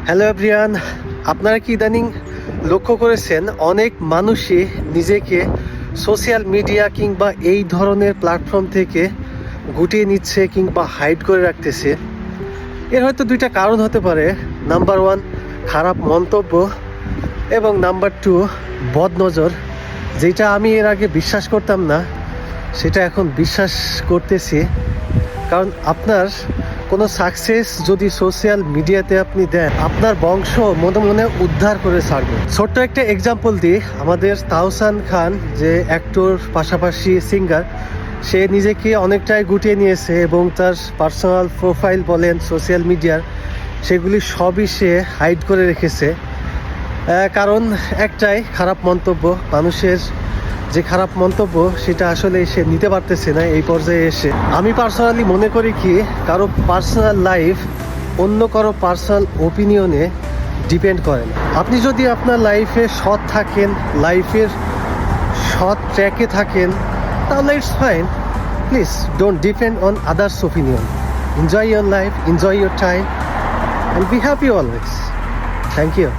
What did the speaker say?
Hello everyone, আপনারা কি ইদানিং লক্ষ্য করেছেন অনেক মানুষই নিজেকে সোশ্যাল মিডিয়া কিংবা এই ধরনের প্ল্যাটফর্ম থেকে গুটিয়ে নিচ্ছে কিংবা হাইড করে রাখতেছে। এর হয়তো দুইটা কারণ হতে পারে। নাম্বার ওয়ান, খারাপ মন্তব্য, এবং নাম্বার টু, বদনজর। যেটা আমি এর আগে বিশ্বাস করতাম না, সেটা এখন বিশ্বাস করতেছি। কারণ আপনার কোনো সাকসেস যদি সোশ্যাল মিডিয়াতে আপনি দেন, আপনার বংশ মনে মনে উদ্ধার করে ছাড়বে। ছোট্ট একটা এক্সাম্পল দিই, আমাদের তাহসান খান যে অ্যাক্টর পাশাপাশি সিঙ্গার, সে নিজেকে অনেকটাই গুটিয়ে নিয়েছে এবং তার পার্সোনাল প্রোফাইল বলেন, সোশ্যাল মিডিয়ার, সেগুলি সবই সে হাইড করে রেখেছে। কারণ একটাই, খারাপ মন্তব্য। মানুষের যে খারাপ মন্তব্য সেটা আসলে সে নিতে পারতেছে না এই পর্যায়ে এসে। আমি পার্সোনালি মনে করি কি, কারো পার্সোনাল লাইফ অন্য কারো পার্সোনাল ওপিনিয়নে ডিপেন্ড করে না। আপনি যদি আপনার লাইফে সৎ থাকেন, লাইফের সৎ ট্র্যাকে থাকেন, তাহলে it's fine. Please don't depend on others opinion. Enjoy your life, enjoy your time, and be happy always. Thank you.